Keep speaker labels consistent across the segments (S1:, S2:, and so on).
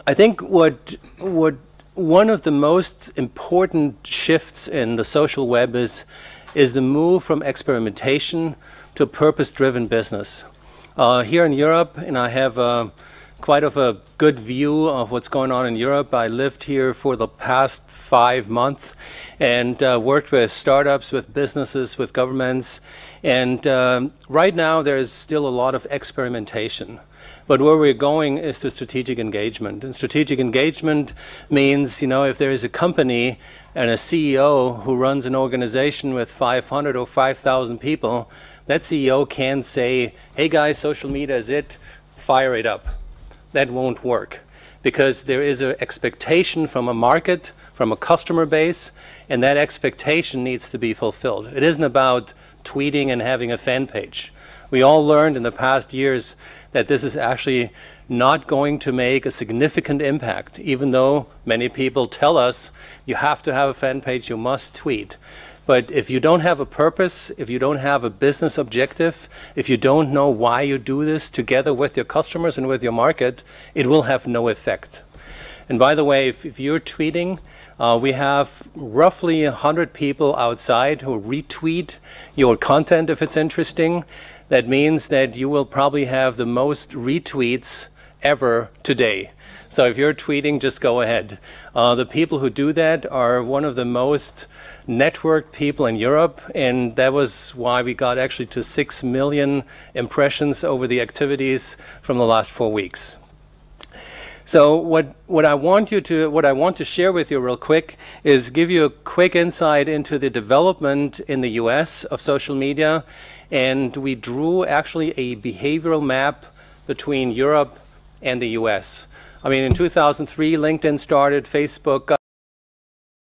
S1: I think what one of the most important shifts in the social web is the move from experimentation to purpose-driven business. Here in Europe, and I have quite of a good view of what's going on in Europe. I lived here for the past 5 months and worked with startups, with businesses, with governments. And right now there's still a lot of experimentation. But where we're going is to strategic engagement. And strategic engagement means, if there is a company and a CEO who runs an organization with 500 or 5,000 people, that CEO can't say, hey guys, social media is it, fire it up. That won't work, because there is an expectation from a market, from a customer base, and that expectation needs to be fulfilled. It isn't about tweeting and having a fan page. We all learned in the past years that this is actually not going to make a significant impact, even though many people tell us you have to have a fan page, you must tweet. But if you don't have a purpose, if you don't have a business objective, if you don't know why you do this together with your customers and with your market, it will have no effect. And by the way, if you're tweeting, we have roughly 100 people outside who retweet your content if it's interesting. That means that you will probably have the most retweets ever today. So if you're tweeting, just go ahead. The people who do that are one of the most networked people in Europe, and that was why we got actually to 6 million impressions over the activities from the last 4 weeks. So what I want to share with you real quick is give you a quick insight into the development in the US of social media, and we drew actually a behavioral map between Europe and the US. I mean, in 2003, LinkedIn started, Facebook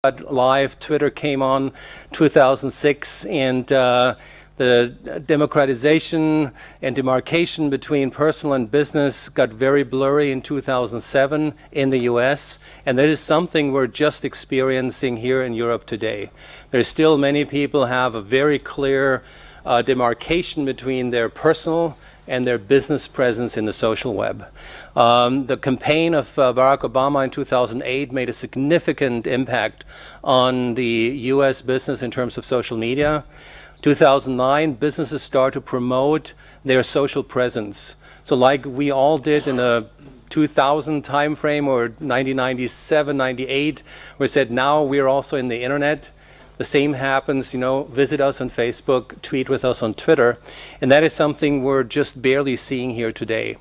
S1: got live, Twitter came on 2006, and the democratization and demarcation between personal and business got very blurry in 2007 in the US, and that is something we're just experiencing here in Europe today. There's still many people have a very clear demarcation between their personal and their business presence in the social web. The campaign of Barack Obama in 2008 made a significant impact on the US business in terms of social media. 2009, businesses start to promote their social presence. So like we all did in the 2000 timeframe, or 1997, 98, we said now we're also in the internet. The same happens, visit us on Facebook, tweet with us on Twitter, and that is something we're just barely seeing here today.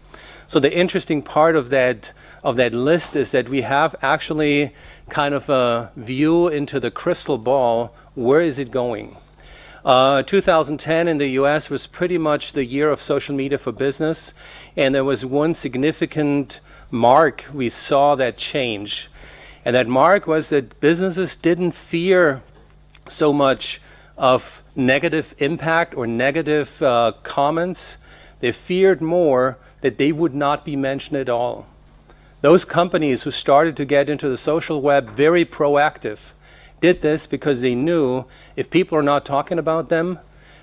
S1: So the interesting part of that list is that we have actually kind of a view into the crystal ball. Where is it going? 2010 in the US was pretty much the year of social media for business, and there was one significant mark we saw that change. And that mark was that businesses didn't fear so much of negative impact or negative comments. They feared more that they would not be mentioned at all. Those companies who started to get into the social web very proactive did this because they knew if people are not talking about them,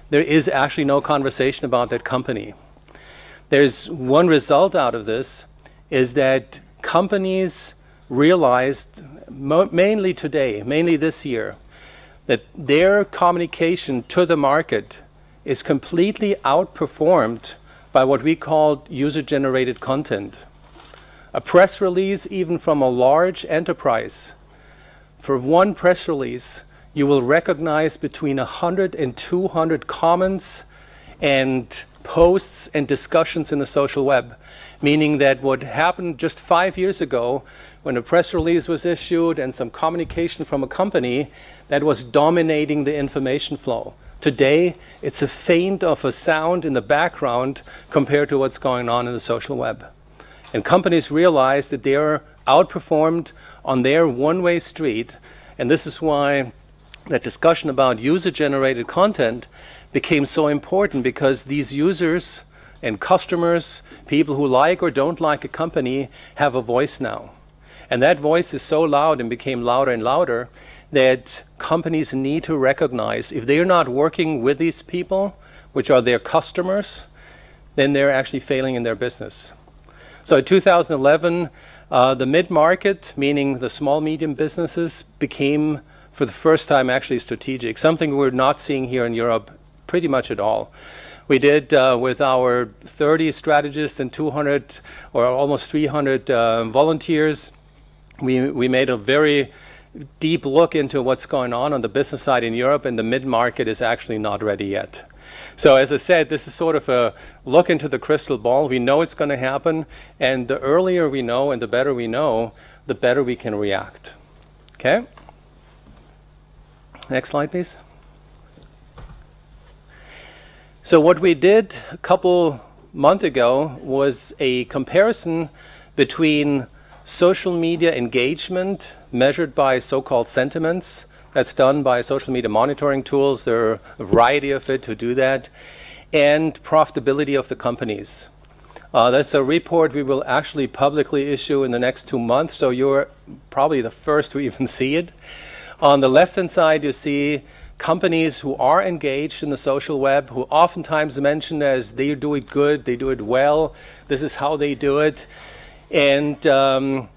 S1: there is actually no conversation about that company. There's one result out of this, is that companies realized, mainly today, mainly this year, that their communication to the market is completely outperformed by what we call user-generated content. A press release, even from a large enterprise, for one press release, you will recognize between 100 and 200 comments and posts and discussions in the social web, meaning that what happened just 5 years ago when a press release was issued and some communication from a company, that was dominating the information flow. Today, it's a faint of a sound in the background compared to what's going on in the social web. And companies realize that they are outperformed on their one-way street, and this is why that discussion about user-generated content became so important, because these users and customers, people who like or don't like a company, have a voice now. And that voice is so loud and became louder and louder that companies need to recognize if they're not working with these people, which are their customers, then they're actually failing in their business. So in 2011, the mid-market, meaning the small, medium businesses, became, for the first time, actually strategic, something we're not seeing here in Europe pretty much at all. We did, with our 30 strategists and 200 or almost 300 volunteers, we made a very deep look into what's going on the business side in Europe, and the mid-market is actually not ready yet. So as I said, this is sort of a look into the crystal ball. We know it's going to happen, and the earlier we know and the better we know, the better we can react. Okay? Next slide, please. So what we did a couple months ago was a comparison between social media engagement measured by so-called sentiments. That's done by social media monitoring tools. There are a variety of it to do that. And profitability of the companies. That's a report we will actually publicly issue in the next 2 months, so you're probably the first to even see it. On the left-hand side, you see companies who are engaged in the social web, who oftentimes mention as they do it good, they do it well, this is how they do it, and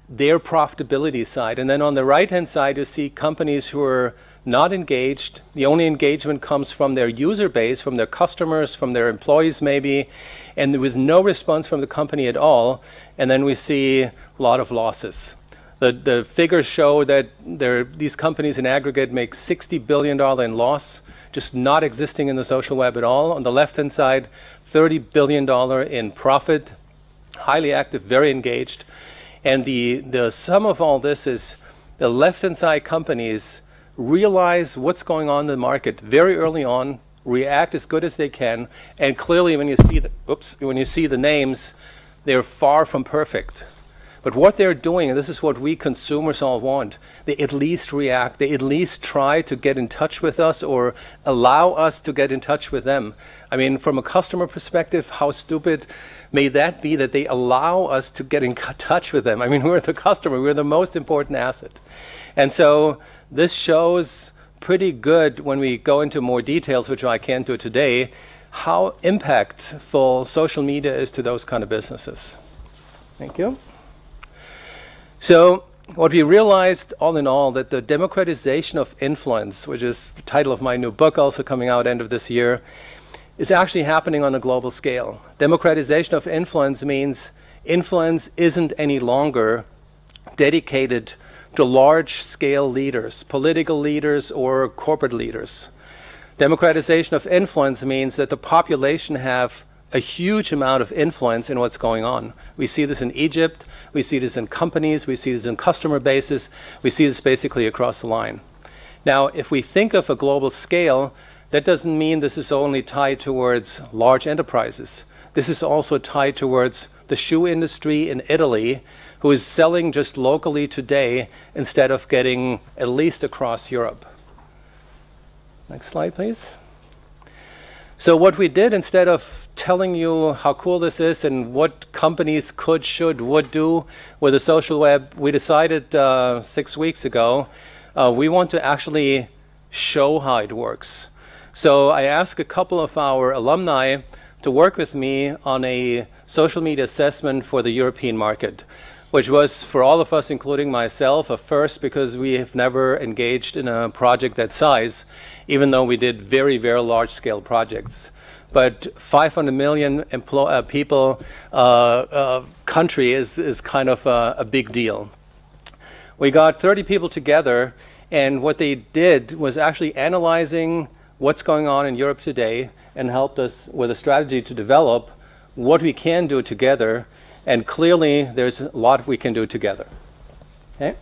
S1: their profitability side. And then on the right-hand side, you see companies who are not engaged. The only engagement comes from their user base, from their customers, from their employees maybe, and with no response from the company at all. And then we see a lot of losses. The figures show that these companies in aggregate make $60 billion in loss, just not existing in the social web at all. On the left-hand side, $30 billion in profit, highly active, very engaged. And the sum of all this is the left-hand side companies realize what's going on in the market very early on, react as good as they can, and clearly when you see the names, they're far from perfect. But what they're doing, and this is what we consumers all want, they at least react, they at least try to get in touch with us or allow us to get in touch with them. I mean, from a customer perspective, how stupid may that be that they allow us to get in touch with them? I mean, we're the customer, we're the most important asset. And so this shows pretty good when we go into more details, which I can't do today, how impactful social media is to those kind of businesses. Thank you. So what we realized all in all, that the democratization of influence, which is the title of my new book also coming out end of this year, is actually happening on a global scale. Democratization of influence means influence isn't any longer dedicated to large-scale leaders, political leaders or corporate leaders. Democratization of influence means that the population have a huge amount of influence in what's going on. We see this in Egypt, we see this in companies, we see this in customer bases, we see this basically across the line. Now, if we think of a global scale, that doesn't mean this is only tied towards large enterprises. This is also tied towards the shoe industry in Italy, who is selling just locally today instead of getting at least across Europe. Next slide, please. So what we did, instead of telling you how cool this is and what companies could, should, would do with the social web, we decided 6 weeks ago, we want to actually show how it works. So I asked a couple of our alumni to work with me on a social media assessment for the European market, which was, for all of us, including myself, a first, because we have never engaged in a project that size, even though we did very, very large-scale projects. But 500 million people country is kind of a big deal. We got 30 people together, and what they did was actually analyzing what's going on in Europe today and helped us with a strategy to develop what we can do together. And clearly, there's a lot we can do together. Okay?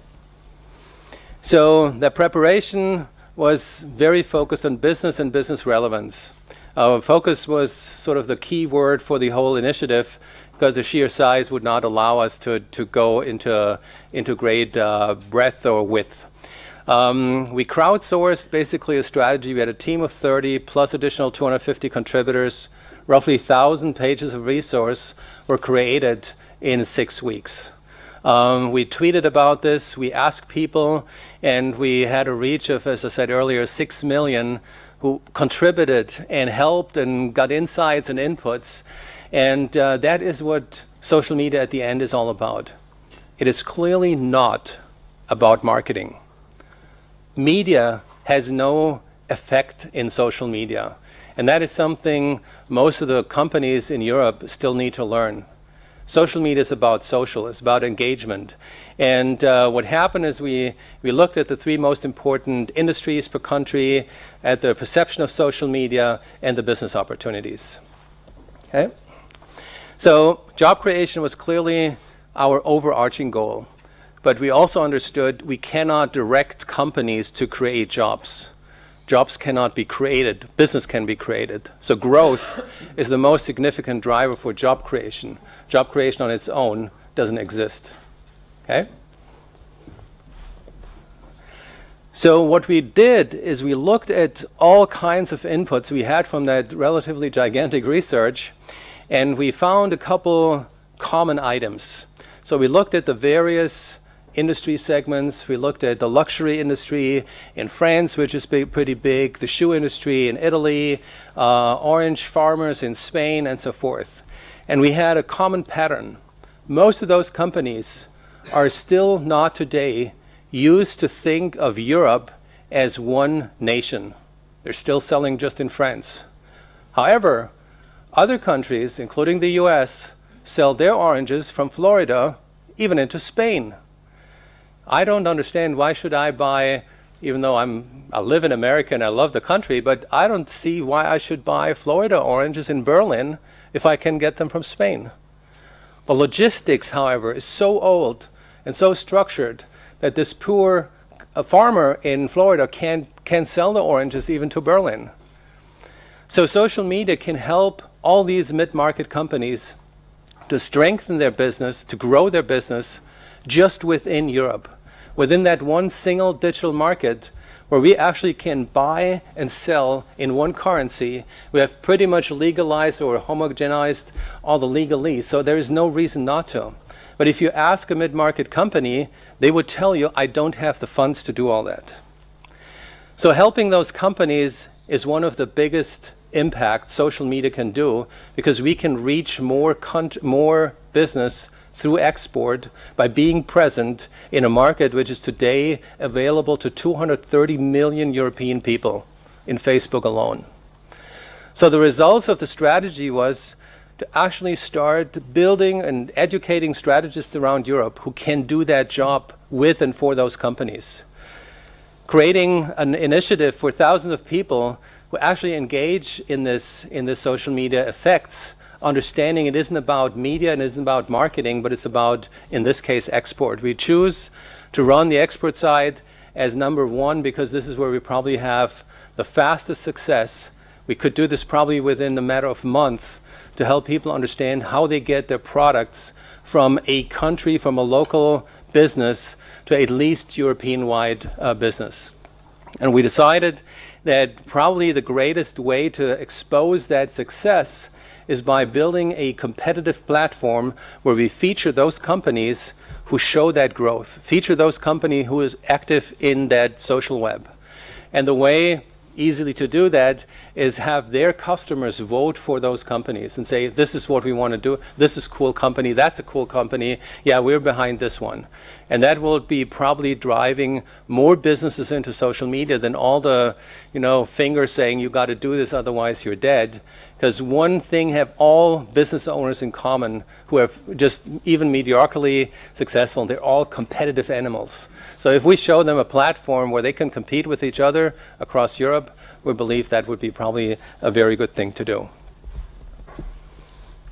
S1: So the preparation was very focused on business and business relevance. Our focus was sort of the key word for the whole initiative, because the sheer size would not allow us to go into great breadth or width. We crowdsourced basically a strategy. We had a team of 30 plus additional 250 contributors. Roughly 1,000 pages of resource were created in 6 weeks. We tweeted about this, we asked people, and we had a reach of, as I said earlier, 6 million who contributed and helped and got insights and inputs. And that is what social media at the end is all about. It is clearly not about marketing. Media has no effect in social media. And that is something most of the companies in Europe still need to learn. Social media is about social, it's about engagement. And what happened is we looked at the 3 most important industries per country, at the perception of social media and the business opportunities. Okay? So job creation was clearly our overarching goal. But we also understood we cannot direct companies to create jobs. Jobs cannot be created, business can be created. So growth is the most significant driver for job creation. Job creation on its own doesn't exist. Okay? So what we did is we looked at all kinds of inputs we had from that relatively gigantic research, and we found a couple common items. So we looked at the various industry segments. We looked at the luxury industry in France, which is pretty big, the shoe industry in Italy, orange farmers in Spain, and so forth. And we had a common pattern. Most of those companies are still not today used to think of Europe as one nation. They're still selling just in France. However, other countries, including the US, sell their oranges from Florida even into Spain. I don't understand why should I buy, even though I live in America and I love the country, but I don't see why I should buy Florida oranges in Berlin if I can get them from Spain. The logistics, however, is so old and so structured that this poor farmer in Florida can't sell the oranges even to Berlin. So social media can help all these mid-market companies to strengthen their business, to grow their business just within Europe, within that one single digital market where we actually can buy and sell in one currency. We have pretty much legalized or homogenized all the legalese, so there is no reason not to. But if you ask a mid-market company, they would tell you, I don't have the funds to do all that. So helping those companies is one of the biggest impacts social media can do, because we can reach more business through export by being present in a market which is today available to 230 million European people in Facebook alone. So the results of the strategy was to actually start building and educating strategists around Europe who can do that job with and for those companies. Creating an initiative for thousands of people who actually engage in this social media effects, understanding it isn't about media and it isn't about marketing, but it's about, in this case, export. We choose to run the export side as number 1 because this is where we probably have the fastest success. We could do this probably within a matter of months to help people understand how they get their products from a country, from a local business to at least European-wide business. And we decided that probably the greatest way to expose that success is by building a competitive platform where we feature those companies who show that growth, feature those companies who is active in that social web. And the way easily to do that is have their customers vote for those companies and say, this is what we want to do, this is a cool company, that's a cool company, yeah, we're behind this one. And that will be probably driving more businesses into social media than all the fingers saying you got to do this, otherwise you're dead. Because one thing have all business owners in common who are just even mediocrely successful, they're all competitive animals. So if we show them a platform where they can compete with each other across Europe, we believe that would be probably a very good thing to do.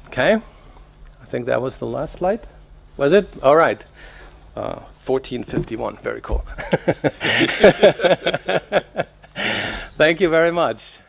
S1: Okay, I think that was the last slide. Was it? All right. 1451, very cool. Thank you very much.